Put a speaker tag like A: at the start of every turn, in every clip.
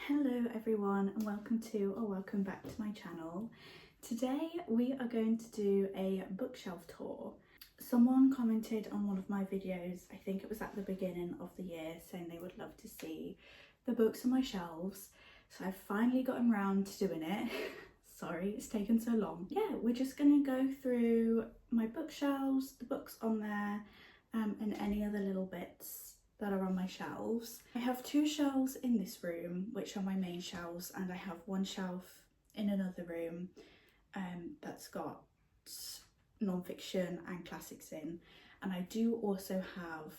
A: Hello everyone and welcome back to my channel. Today we are going to do a bookshelf tour. Someone commented on one of my videos, I think it was at the beginning of the year, saying they would love to see the books on my shelves. So I've finally gotten around to doing it. Sorry it's taken so long. Yeah, we're just going to go through my bookshelves, the books on there, and any other little bits that are on my shelves. I have two shelves in this room which are my main shelves, and I have one shelf in another room that's got non-fiction and classics in, and I do also have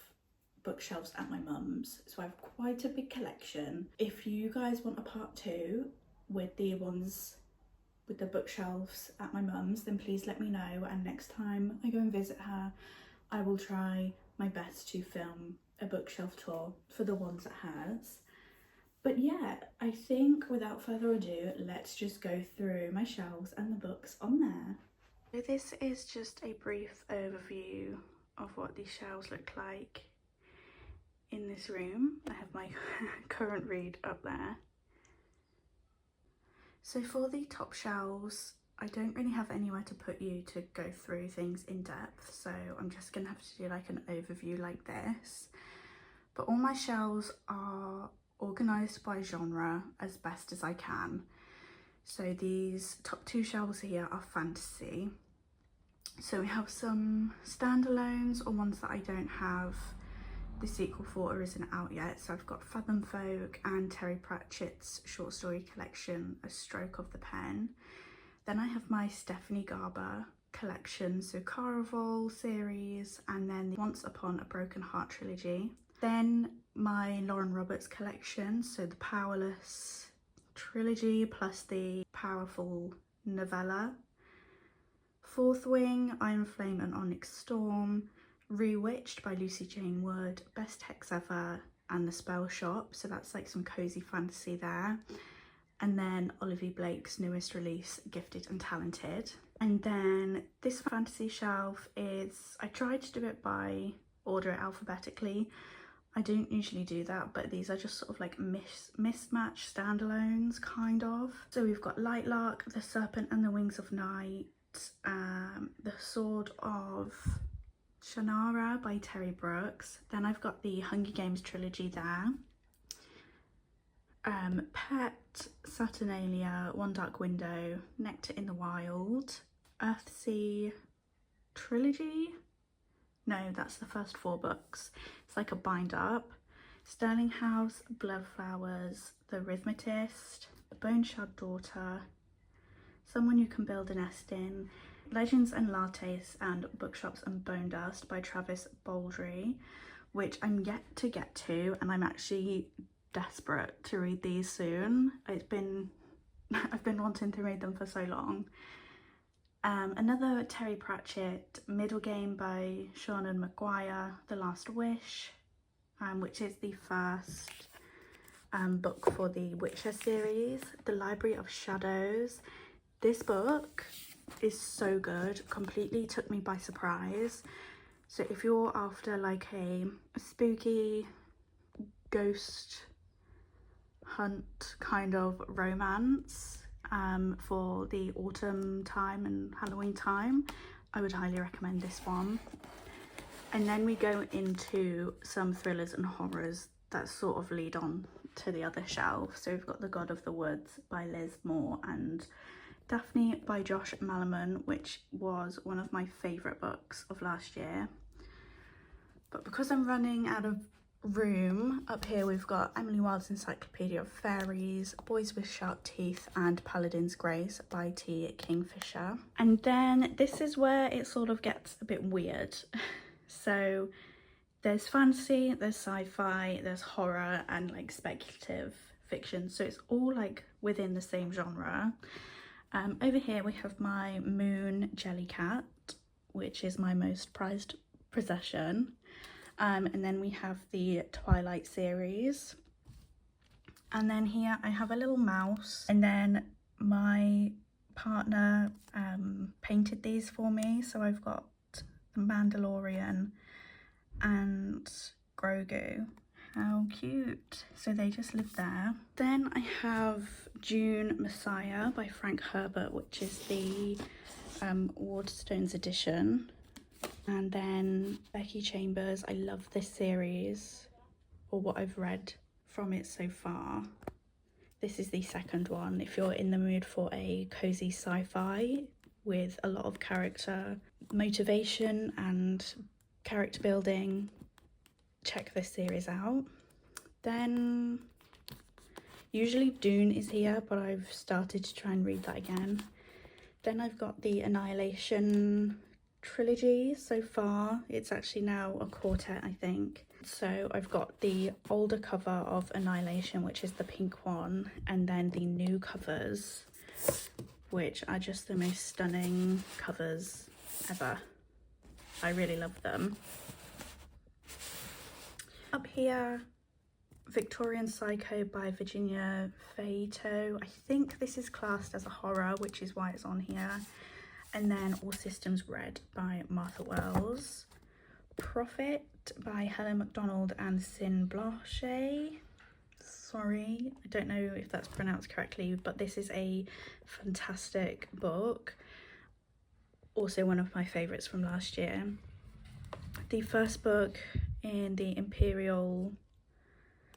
A: bookshelves at my mum's, so I have quite a big collection. If you guys want a part 2 with the ones with the bookshelves at my mum's, then please let me know, and next time I go and visit her I will try my best to film a bookshelf tour for the ones it has. But yeah, I think without further ado, let's just go through my shelves and the books on there. So this is just a brief overview of what these shelves look like in this room. I have my current read up there. So for the top shelves, I don't really have anywhere to put you to go through things in depth, so I'm just gonna have to do like an overview like this. But all my shelves are organised by genre as best as I can. So these top two shelves here are fantasy. So we have some standalones or ones that I don't have the sequel for or isn't out yet. So I've got Fathom Folk and Terry Pratchett's short story collection, A Stroke of the Pen. Then I have my Stephanie Garber collection, so Caraval series, and then the Once Upon a Broken Heart trilogy. Then my Lauren Roberts collection, so the Powerless trilogy plus the Powerful novella. Fourth Wing, Iron Flame and Onyx Storm, Rewitched by Lucy Jane Wood, Best Hex Ever, and The Spell Shop, so that's like some cozy fantasy there. And then Olivia Blake's newest release, Gifted and Talented. And then this fantasy shelf is, I tried to do it by order it alphabetically. I don't usually do that, but these are just sort of like mismatched standalones, kind of. So we've got Lightlark, The Serpent and the Wings of Night, The Sword of Shannara by Terry Brooks. Then I've got the Hunger Games trilogy there. Pet, Saturnalia, One Dark Window, Nectar in the Wild, Earthsea trilogy. No, that's the first 4 books. It's like a bind up. Sterling House, Blood Flowers, The Rhythmatist, The Bone Shard Daughter, Someone You Can Build a Nest In, Legends and Lattes, and Bookshops and Bone Dust by Travis Baldry, which I'm yet to get to, and I'm actually desperate to read these soon. I've been wanting to read them for so long. Another Terry Pratchett, Middle Game by Seanan McGuire, The Last Wish, which is the first book for the Witcher series. The Library of Shadows. This book is so good, completely took me by surprise. So if you're after like a spooky ghost hunt kind of romance for the autumn time and Halloween time, I would highly recommend this one. And then we go into some thrillers and horrors that sort of lead on to the other shelf. So we've got The God of the Woods by Liz Moore and Daphne by Josh Malerman, which was one of my favourite books of last year. But because I'm running out of room, up here we've got Emily Wilde's Encyclopedia of Fairies, Boys with Sharp Teeth, and Paladin's Grace by T. Kingfisher. And then this is where it sort of gets a bit weird. So there's fantasy, there's sci-fi, there's horror, and like speculative fiction, so it's all like within the same genre. Over here we have my Moon Jellycat, which is my most prized possession. And then we have the Twilight series. And then here I have a little mouse. And then my partner painted these for me. So I've got The Mandalorian and Grogu How cute. So they just live there. Then I have June Messiah by Frank Herbert, which is the Waterstones edition. And then Becky Chambers. I love this series, or what I've read from it so far. This is the second one. If you're in the mood for a cozy sci-fi with a lot of character motivation and character building, check this series out. Then usually Dune is here, but I've started to try and read that again. Then I've got the Annihilation trilogy so far. It's actually now a quartet, I think. So I've got the older cover of Annihilation, which is the pink one, and then the new covers, which are just the most stunning covers ever. I really love them. Up here, Victorian Psycho by Virginia Fato. I think this is classed as a horror, which is why it's on here. And then All Systems Red by Martha Wells. Prophet by Helen MacDonald and Sin Blanchet. Sorry, I don't know if that's pronounced correctly, but this is a fantastic book. Also one of my favourites from last year. The first book in the Imperial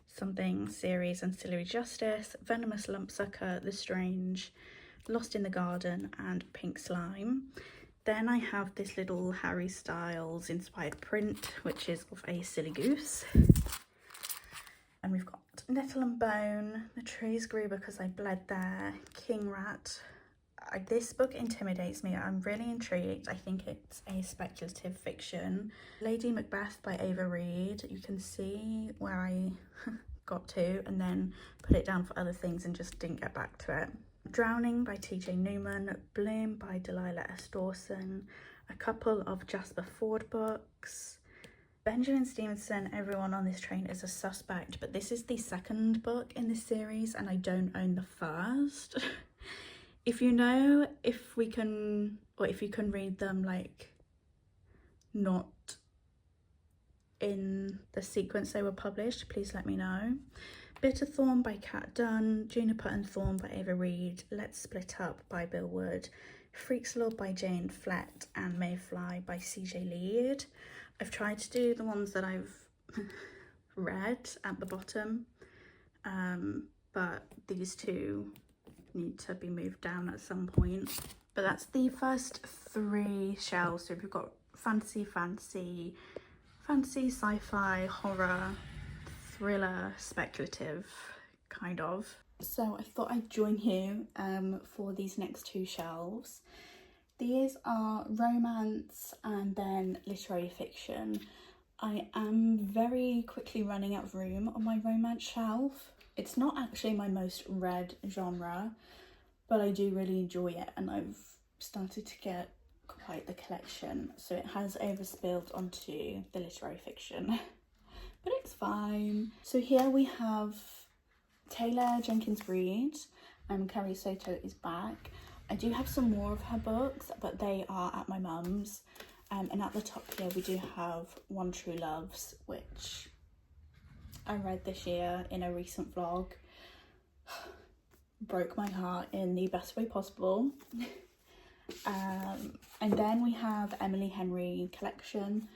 A: something series, Ancillary Justice, Venomous Lumpsucker, The Strange, Lost in the Garden, and Pink Slime. Then I have this little Harry Styles inspired print, which is of a silly goose. And we've got Nettle and Bone, The Trees Grew Because I Bled There, King Rat. This book intimidates me. I'm really intrigued. I think it's a speculative fiction. Lady Macbeth by Ava Reid. You can see where I got to and then put it down for other things and just didn't get back to it. Drowning by TJ Newman, Bloom by Delilah S. Dawson, a couple of Jasper Ford books. Benjamin Stevenson, Everyone on This Train is a Suspect, but this is the second book in this series and I don't own the first. If you know if we can, or if you can read them like not in the sequence they were published, please let me know. Bitter Thorn by Kat Dunn, Juniper and Thorn by Ava Reid, Let's Split Up by Bill Wood, Freaks Law by Jane Flett, and Mayfly by CJ Lead. I've tried to do the ones that I've read at the bottom, but these two need to be moved down at some point. But that's the first three shelves. So we've got fantasy, sci-fi, horror, thriller, speculative, kind of. So I thought I'd join you for these next two shelves. These are romance and then literary fiction. I am very quickly running out of room on my romance shelf. It's not actually my most read genre, but I do really enjoy it and I've started to get quite the collection. So it has overspilled onto the literary fiction, but it's fine. So here we have Taylor Jenkins Reid, Carrie Soto is back. I do have some more of her books, but they are at my mum's. And at the top here we do have One True Loves, which I read this year in a recent vlog. Broke my heart in the best way possible. And then we have Emily Henry collection.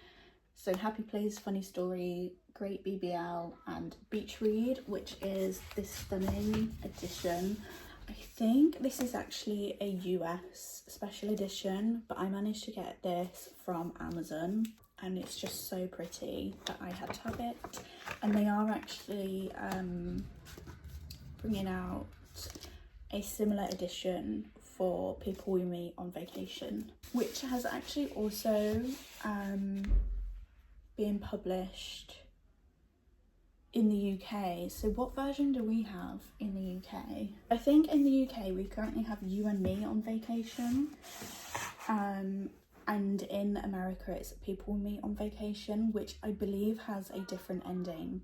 A: So Happy Place, Funny Story, Great BBL, and Beach Read, which is this stunning edition. I think this is actually a US special edition, but I managed to get this from Amazon and it's just so pretty that I had to have it. And they are actually bringing out a similar edition for people we meet on vacation, which has actually also been published in the UK. So what version do we have in the UK? I think in the UK we currently have You and Me on Vacation, and in America it's People We Meet on Vacation, which I believe has a different ending,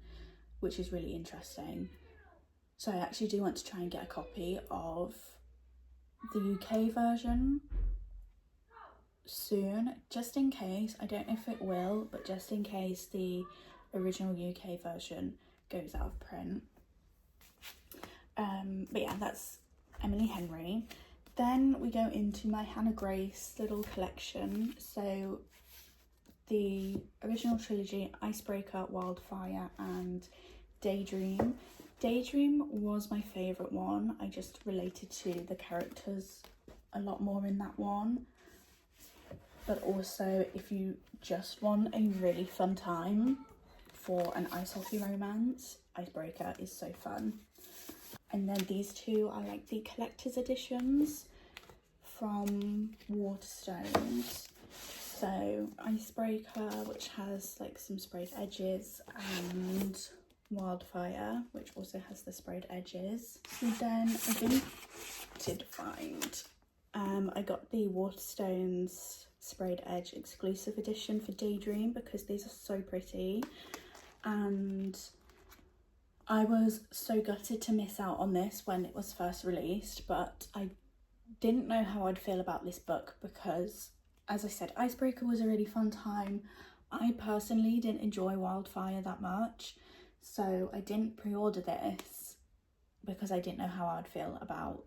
A: which is really interesting. So I actually do want to try and get a copy of the UK version soon, just in case. I don't know if it will, but just in case the original UK version goes out of print. But yeah, that's Emily Henry. Then we go into my Hannah Grace little collection. So the original trilogy, Icebreaker, Wildfire and Daydream. Daydream was my favourite one. I just related to the characters a lot more in that one. But also, if you just want a really fun time for an ice hockey romance, Icebreaker is so fun. And then these two are like the collector's editions from Waterstones. So Icebreaker, which has like some sprayed edges, and Wildfire, which also has the sprayed edges. So then did find, I got the Waterstones sprayed edge exclusive edition for Daydream because these are so pretty, and I was so gutted to miss out on this when it was first released, but I didn't know how I'd feel about this book because, as I said, Icebreaker was a really fun time. I personally didn't enjoy Wildfire that much, so I didn't pre-order this because I didn't know how I'd feel about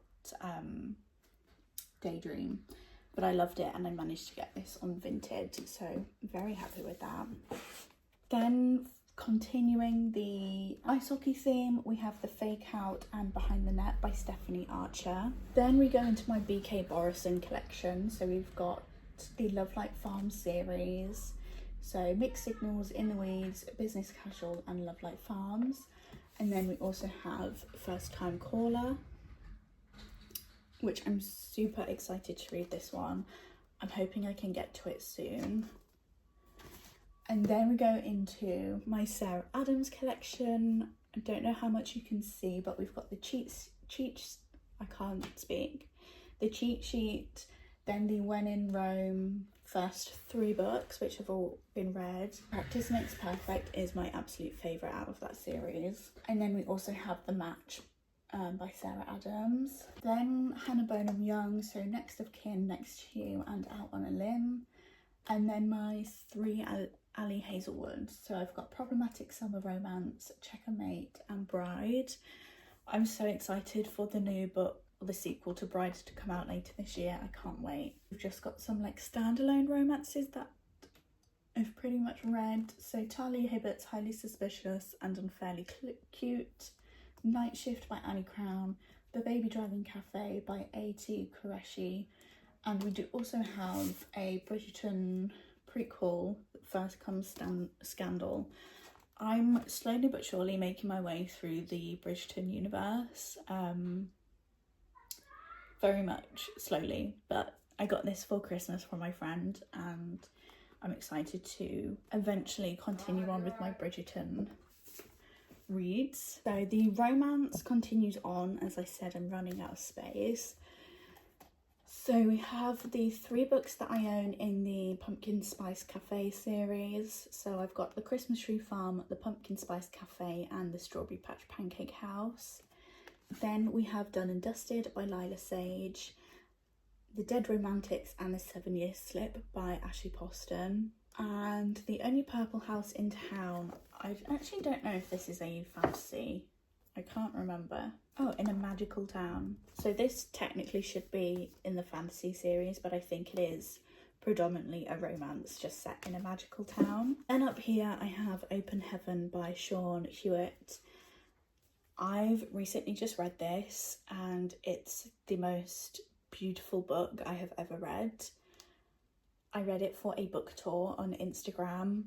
A: Daydream. But I loved it and I managed to get this on Vinted, so I'm very happy with that. Then continuing the ice hockey theme, we have The Fake Out and Behind the Net by Stephanie Archer. Then we go into my BK Borison collection. So we've got the Love Like Farm series. So Mixed Signals, In the Weeds, Business Casual and Love Like Farms. And then we also have First Time Caller, which I'm super excited to read this one. I'm hoping I can get to it soon. And then we go into my Sarah Adams collection. I don't know how much you can see, but we've got the cheat sheet, then the When in Rome first 3 books, which have all been read. Practice Makes Perfect is my absolute favourite out of that series. And then we also have The Match by Sarah Adams. Then Hannah Bonham Young, so Next of Kin, Next to You and Out on a Limb. And then my 3 Ali Hazelwood. So I've got Problematic Summer Romance, Checkmate and Bride. I'm so excited for the new book, or the sequel to Bride, to come out later this year. I can't wait. We've just got some like standalone romances that I've pretty much read. So Talia Hibbert's Highly Suspicious and Unfairly Cute, Night Shift by Annie Crown, The Baby Driving Cafe by A.T. Qureshi, and we do also have a Bridgerton prequel, First Comes Scandal. I'm slowly but surely making my way through the Bridgerton universe, very much slowly, but I got this for Christmas from my friend and I'm excited to eventually continue on with my Bridgerton reads. So the romance continues on. As I said, I'm running out of space. So we have the 3 books that I own in the Pumpkin Spice Cafe series. So I've got The Christmas Tree Farm, The Pumpkin Spice Cafe and The Strawberry Patch Pancake House. Then we have Done and Dusted by Lila Sage, The Dead Romantics and The 7 Year Slip by Ashley Poston, and The Only Purple House in Town. I actually don't know if this is a fantasy. I can't remember. Oh, In a Magical Town. So this technically should be in the fantasy series, but I think it is predominantly a romance just set in a magical town. And up here I have Open Heaven by Sean Hewitt. I've recently just read this and it's the most beautiful book I have ever read. I read it for a book tour on Instagram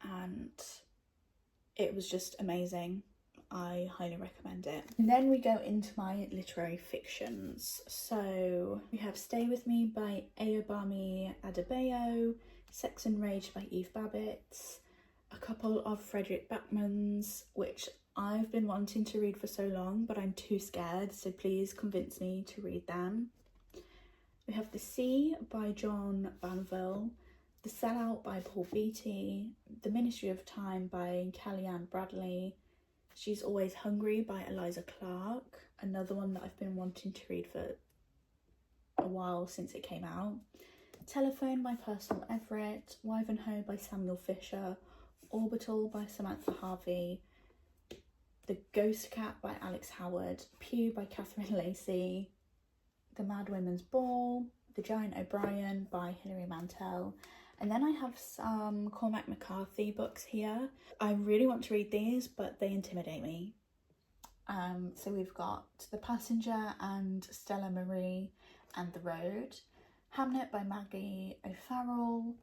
A: and it was just amazing. I highly recommend it. And then we go into my literary fictions. So we have Stay With Me by Ayobami Adebayo, Sex and Rage by Eve Babbitt, a couple of Frederick Backman's, which I've been wanting to read for so long, but I'm too scared, so please convince me to read them. We have The Sea by John Banville, The Sellout by Paul Beatty, The Ministry of Time by Kellyanne Bradley, She's Always Hungry by Eliza Clark, another one that I've been wanting to read for a while since it came out, Telephone by Percival Everett, Wivenhoe by Samuel Fisher, Orbital by Samantha Harvey, The Ghost Cat by Alex Howard, Pew by Catherine Lacey, The Mad Women's Ball, The Giant O'Brien by Hilary Mantel. And then I have some Cormac McCarthy books here. I really want to read these, but they intimidate me. So we've got The Passenger and Stella Marie and The Road, Hamnet by Maggie O'Farrell,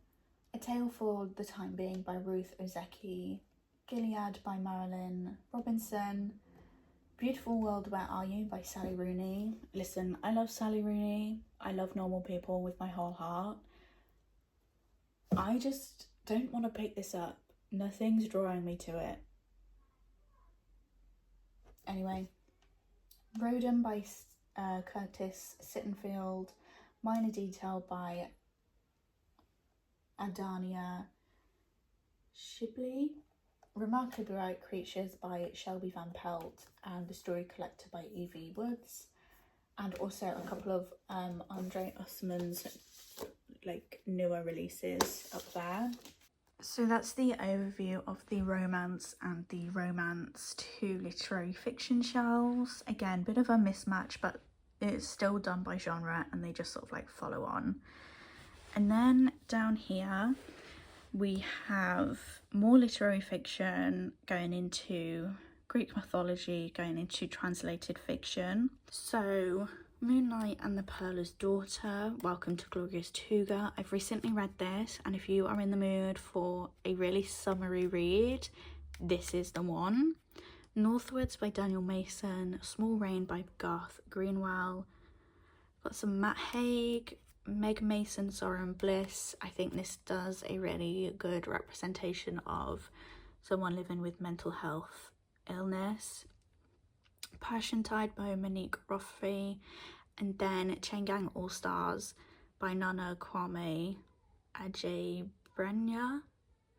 A: A Tale for the Time Being by Ruth Ozeki, Gilead by Marilyn Robinson, Beautiful World, Where Are You by Sally Rooney. Listen, I love Sally Rooney. I love normal people with my whole heart. I just don't want to pick this up. Nothing's drawing me to it. Anyway, Rodin by Curtis Sittenfeld, Minor Detail by Adania Shibley, Remarkably Bright Creatures by Shelby Van Pelt, and The Story Collector by Evie Woods, and also a couple of Andre Usman's like newer releases up there. So that's the overview of the romance and the romance to literary fiction shelves. Again, bit of a mismatch, but it's still done by genre and they just sort of like follow on. And then down here we have more literary fiction going into Greek mythology, going into translated fiction. So Moonlight and the Pearler's Daughter, Welcome to Glorious Tuga. I've recently read this, and if you are in the mood for a really summery read, this is the one. Northwards by Daniel Mason, Small Rain by Garth Greenwell. Got some Matt Haig, Meg Mason, Sorrow and Bliss. I think this does a really good representation of someone living with mental health illness. Passion Tide by Monique Rothry, and then Chain Gang All Stars by Nana Kwame Adjebrenya.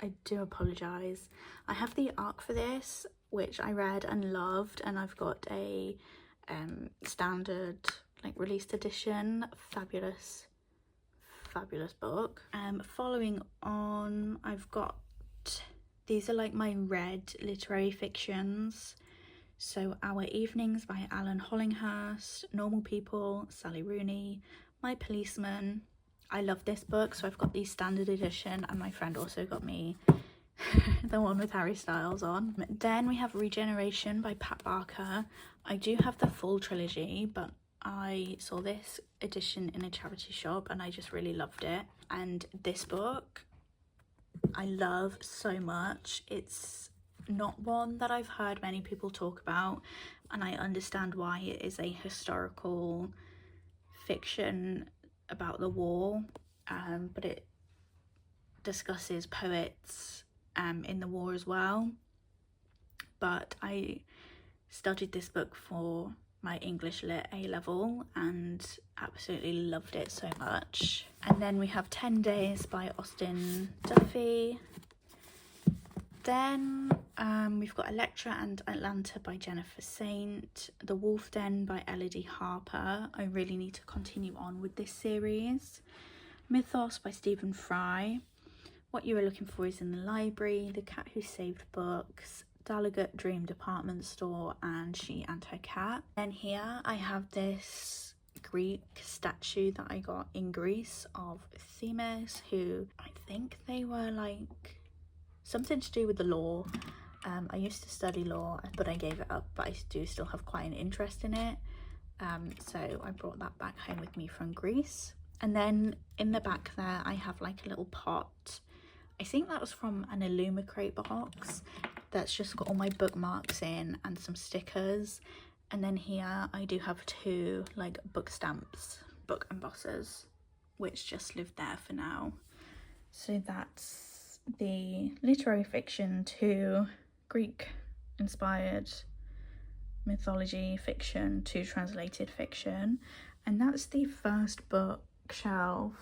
A: I do apologise. I have the arc for this, which I read and loved, and I've got a standard like released edition. Fabulous book. Following on, I've got, these are like my read literary fictions. So Our Evenings by Alan Hollinghurst, Normal People, Sally Rooney, My Policeman. I love this book, so I've got the standard edition, and my friend also got me the one with Harry Styles on. Then we have Regeneration by Pat Barker. I do have the full trilogy, but I saw this edition in a charity shop and I just really loved it. And this book I love so much. It's not one that I've heard many people talk about, and I understand why. It is a historical fiction about the war, but it discusses poets in the war as well. But I studied this book for my English Lit A-level and absolutely loved it so much. And then we have 10 Days by Austin Duffy. Then we've got Electra and Atlanta by Jennifer Saint, The Wolf Den by Elodie Harper. I really need to continue on with this series. Mythos by Stephen Fry, What You Were Looking For Is in the Library, The Cat Who Saved Books, Delegat Dream Department Store, and She and Her Cat. Then here I have this Greek statue that I got in Greece of Themis, who I think they were like something to do with the law. I used to study law, but I gave it up, but I do still have quite an interest in it. So I brought that back home with me from Greece. And then in the back there, I have like a little pot. I think that was from an Illumicrate box that's just got all my bookmarks in and some stickers. And then here I do have two like book stamps, book embossers, which just live there for now. So that's the literary fiction to Greek inspired mythology fiction to translated fiction, and that's the first bookshelf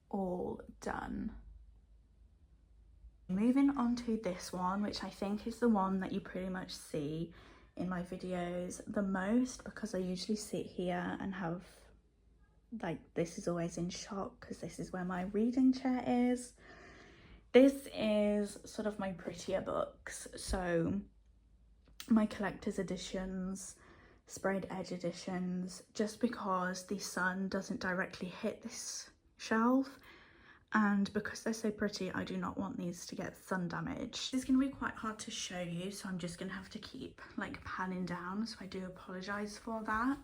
A: all done. Moving on to this one, which I think is the one that you pretty much see in my videos the most, because I usually sit here and have like, this is always in shot because this is where my reading chair is. This is sort of my prettier books, so my collector's editions, sprayed edge editions, just because the sun doesn't directly hit this shelf, and because they're so pretty, I do not want these to get sun damage. It's going to be quite hard to show you, so I'm just going to have to keep like panning down, so I do apologise for that.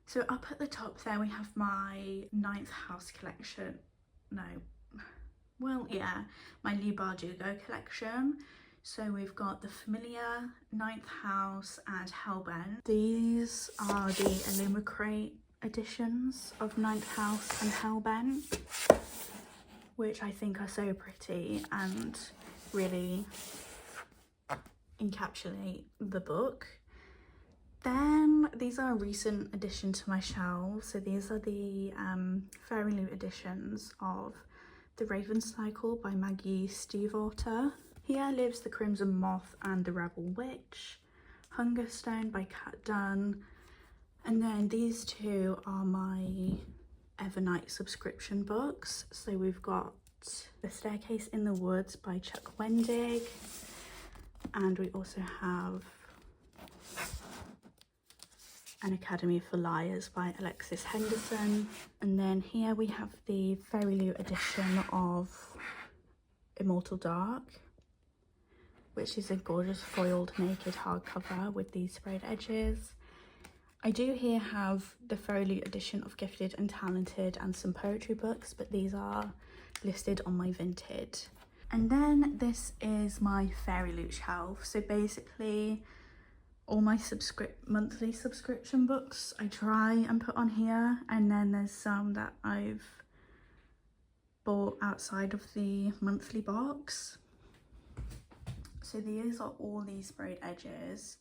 A: So up at the top there we have my 9th house collection, my Lee Bardugo collection. So we've got the Familiar, 9th House and Hellbent. These are the Illumicrate editions of 9th House and Hellbent, which I think are so pretty and really encapsulate the book. Then these are a recent addition to my shelf. So these are the Fairy Loot editions of The Raven Cycle by Maggie Stiefvater. Here Lives the Crimson Moth and the Rebel Witch, Hungerstone by Kat Dunn. And then these two are my Evernight subscription books. So we've got The Staircase in the Woods by Chuck Wendig, and we also have An Academy for Liars by Alexis Henderson. And then here we have the Fairy Loot edition of Immortal Dark, which is a gorgeous foiled naked hardcover with these sprayed edges. I do here have the Fairy Loot edition of Gifted and Talented and some poetry books, but these are listed on my Vinted. And then this is my Fairy Loot shelf. So basically all my monthly subscription books I try and put on here, and then there's some that I've bought outside of the monthly box. So these are all these sprayed edges.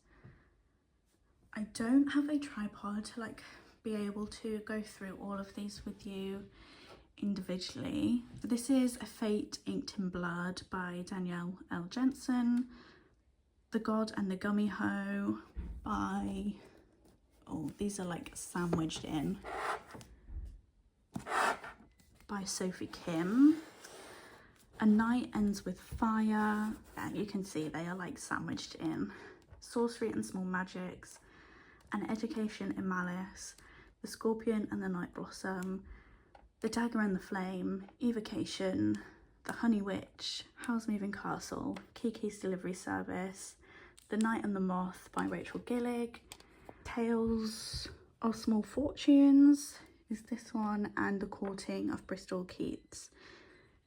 A: I don't have a tripod to like be able to go through all of these with you individually. This is A Fate Inked in Blood by Danielle L. Jensen. The God and the Gummy Hoe by, oh, these are like sandwiched in, by Sophie Kim. A Night Ends with Fire, and you can see they are like sandwiched in. Sorcery and Small Magics, An Education in Malice, The Scorpion and the Night Blossom, The Dagger and the Flame, Evocation, The Honey Witch, Howl's Moving Castle, Kiki's Delivery Service, The Night and the Moth by Rachel Gillig, Tales of Small Fortunes is this one, and The Courting of Bristol Keats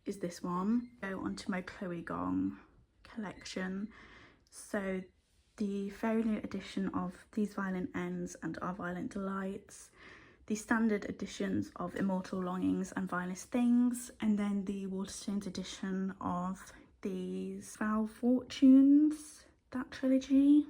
A: is this one. Go on to my Chloe Gong collection. So the Fairy Loot edition of These Violent Ends and Our Violent Delights, the standard editions of Immortal Longings and Vilest Things, and then the Waterstones edition of These Foul Fortunes, that trilogy.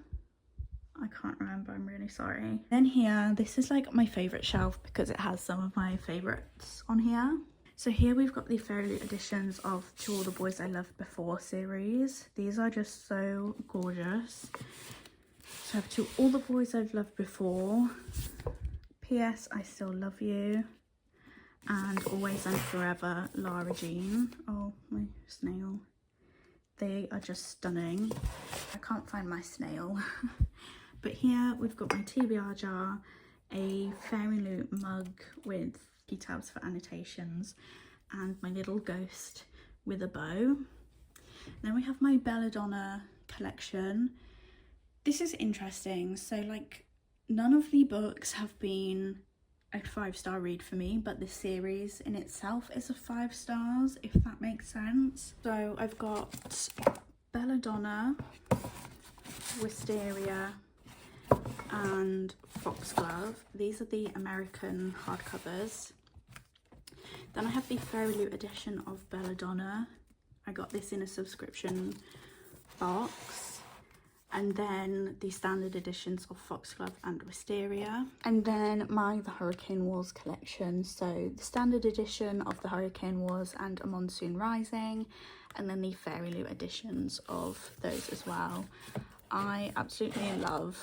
A: I can't remember, I'm really sorry. Then here, this is like my favourite shelf because it has some of my favourites on here. So here we've got the Fairy Loot editions of To All the Boys I Loved Before series. These are just so gorgeous. So I have To All the Boys I've Loved Before, P.S. I Still Love You, and Always and Forever, Lara Jean. Oh, my snail. They are just stunning. I can't find my snail. But here we've got my TBR jar, a Fairy Loot mug with key tabs for annotations, and my little ghost with a bow. Then we have my Belladonna collection. This is interesting. So like none of the books have been a 5-star read for me, but the series in itself is a 5 stars, if that makes sense. So I've got Belladonna, Wisteria and Foxglove. These are the American hardcovers. Then I have the Fairy Loot edition of Belladonna. I got this in a subscription box. And then the standard editions of Foxglove and Wisteria. And then my The Hurricane Wars collection. So the standard edition of The Hurricane Wars and A Monsoon Rising. And then the Fairy Loot editions of those as well. I absolutely love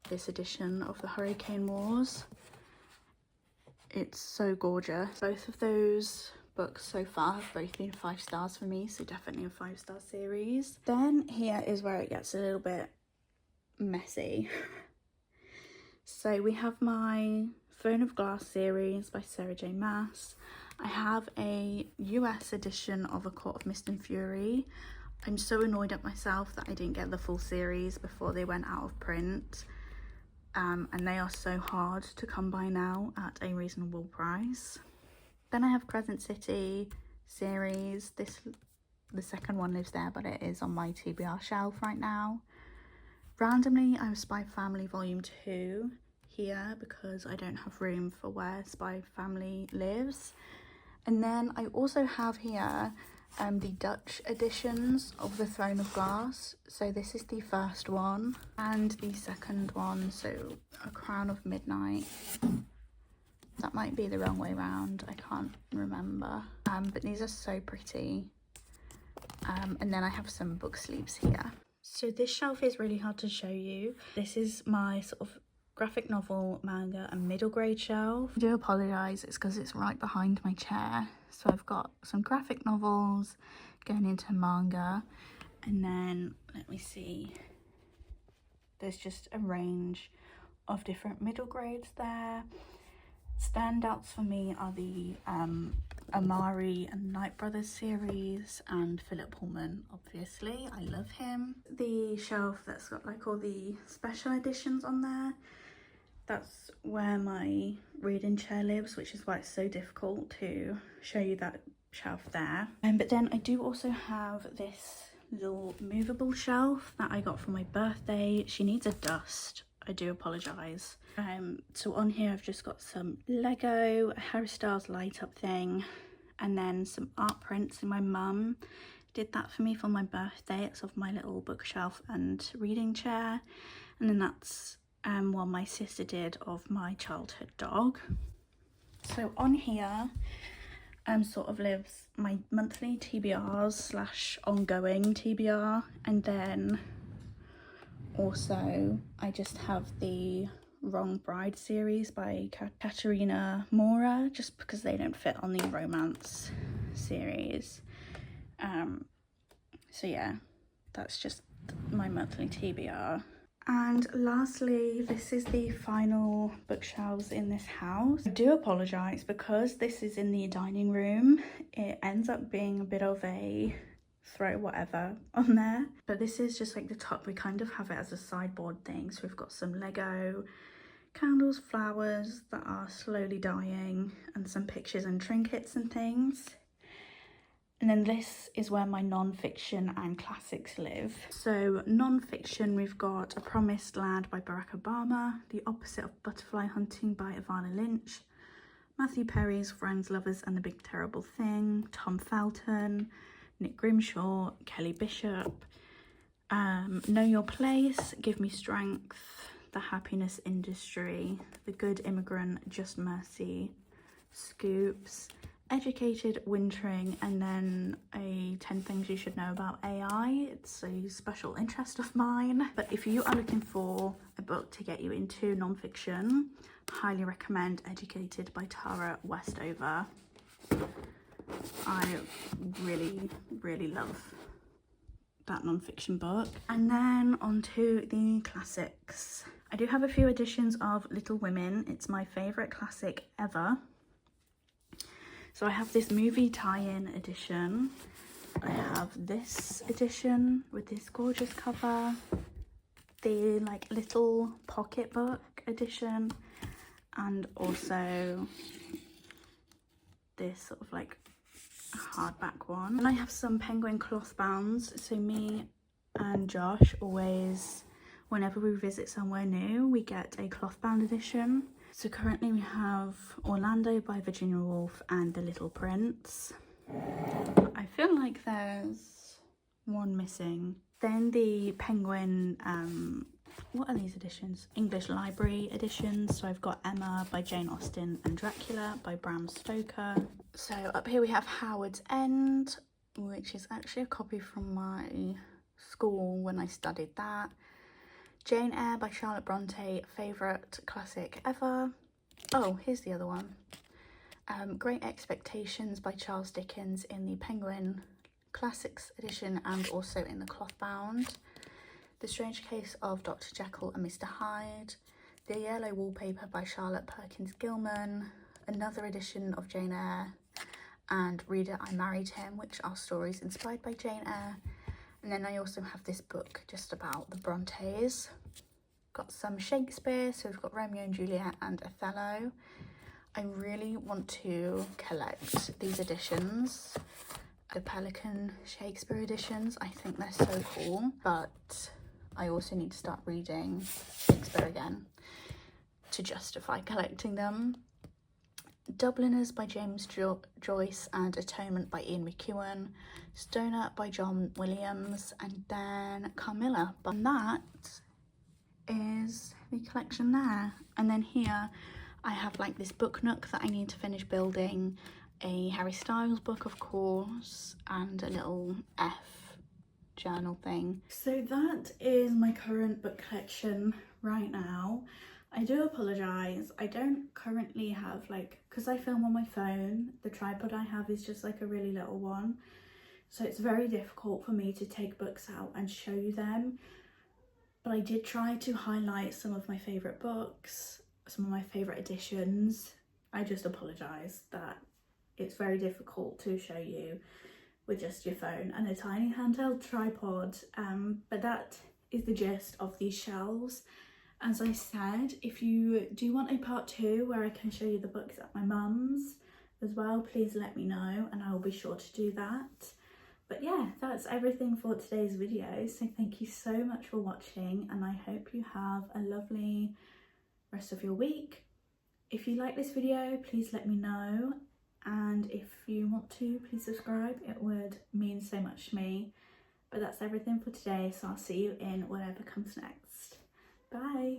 A: this edition of The Hurricane Wars. It's so gorgeous. Both of those books so far have both been 5 stars for me, so definitely a 5-star series. Then here is where it gets a little bit messy. So we have my Throne of Glass series by Sarah J Maas. I have a US edition of A Court of Mist and Fury. I'm so annoyed at myself that I didn't get the full series before they went out of print. And they are so hard to come by now at a reasonable price. Then I have Crescent City series. The second one lives there, but it is on my TBR shelf right now. Randomly, I have Spy Family Volume 2 here because I don't have room for where Spy Family lives. And then I also have here the Dutch editions of the Throne of Glass. So this is the first one and the second one, so A Crown of Midnight. That might be the wrong way around, I can't remember. But these are so pretty. And then I have some book sleeves here. So this shelf is really hard to show you. This is my sort of graphic novel, manga and middle grade shelf. I do apologise, it's because it's right behind my chair. So I've got some graphic novels going into manga, and then let me see, there's just a range of different middle grades there. Standouts for me are the Amari and Knight Brothers series and Philip Pullman, obviously, I love him. The shelf that's got like all the special editions on there, that's where my reading chair lives, which is why it's so difficult to show you that shelf there. But then I do also have this little movable shelf that I got for my birthday. She needs a dust, I do apologise. So on here I've just got some Lego, a Harry Styles light up thing, and then some art prints. And my mum did that for me for my birthday. It's of my little bookshelf and reading chair. And then that's one my sister did of my childhood dog. So on here sort of lives my monthly TBRs / ongoing TBR, and then also I just have the Wrong Bride series by Katerina Mora, just because they don't fit on the romance series. So yeah, that's just my monthly TBR. And lastly, this is the final bookshelves in this house. I do apologise because this is in the dining room. It ends up being a bit of a throw whatever on there. But this is just like the top. We kind of have it as a sideboard thing. So we've got some Lego, candles, flowers that are slowly dying, and some pictures and trinkets and things. And then this is where my non-fiction and classics live. So non-fiction, we've got A Promised Land by Barack Obama, The Opposite of Butterfly Hunting by Ivana Lynch, Matthew Perry's Friends, Lovers and the Big Terrible Thing, Tom Felton, Nick Grimshaw, Kelly Bishop, Know Your Place, Give Me Strength, The Happiness Industry, The Good Immigrant, Just Mercy, Scoops, Educated, Wintering, and then a 10 Things You Should Know About AI. It's a special interest of mine. But if you are looking for a book to get you into non-fiction, highly recommend Educated by Tara Westover. I really, really love that non-fiction book. And then on to the classics. I do have a few editions of Little Women. It's my favourite classic ever. So I have this movie tie-in edition. I have this edition with this gorgeous cover, the like little pocketbook edition, and also this sort of like hardback one. And I have some Penguin cloth bounds. So me and Josh always, whenever we visit somewhere new, we get a cloth bound edition. So currently we have Orlando by Virginia Woolf and The Little Prince. I feel like there's one missing. Then the Penguin, what are these editions? English Library editions. So I've got Emma by Jane Austen and Dracula by Bram Stoker. So up here we have Howard's End, which is actually a copy from my school when I studied that. Jane Eyre by Charlotte Bronte, favourite classic ever. Oh, here's the other one. Great Expectations by Charles Dickens in the Penguin Classics edition and also in the cloth bound. The Strange Case of Dr. Jekyll and Mr. Hyde. The Yellow Wallpaper by Charlotte Perkins Gilman. Another edition of Jane Eyre. And Reader, I Married Him, which are stories inspired by Jane Eyre. And then I also have this book just about the Brontes. Got some Shakespeare, so we've got Romeo and Juliet and Othello. I really want to collect these editions, the Pelican Shakespeare editions. I think they're so cool, but I also need to start reading Shakespeare again to justify collecting them. Dubliners by James Joyce and Atonement by Ian McEwan. Stoner by John Williams, and then Carmilla. But that is the collection there. And then here I have like this book nook that I need to finish building, a Harry Styles book of course, and a little F journal thing. So that is my current book collection right now. I do apologise, I don't currently have because I film on my phone, the tripod I have is just like a really little one, so it's very difficult for me to take books out and show you them, but I did try to highlight some of my favourite books, some of my favourite editions. I just apologise that it's very difficult to show you with just your phone and a tiny handheld tripod, but that is the gist of these shelves. As I said, if you do want a part 2 where I can show you the books at my mum's as well, please let me know and I will be sure to do that. But yeah, that's everything for today's video, so thank you so much for watching and I hope you have a lovely rest of your week. If you like this video, please let me know, and if you want to, please subscribe. It would mean so much to me. But that's everything for today, so I'll see you in whatever comes next. Bye.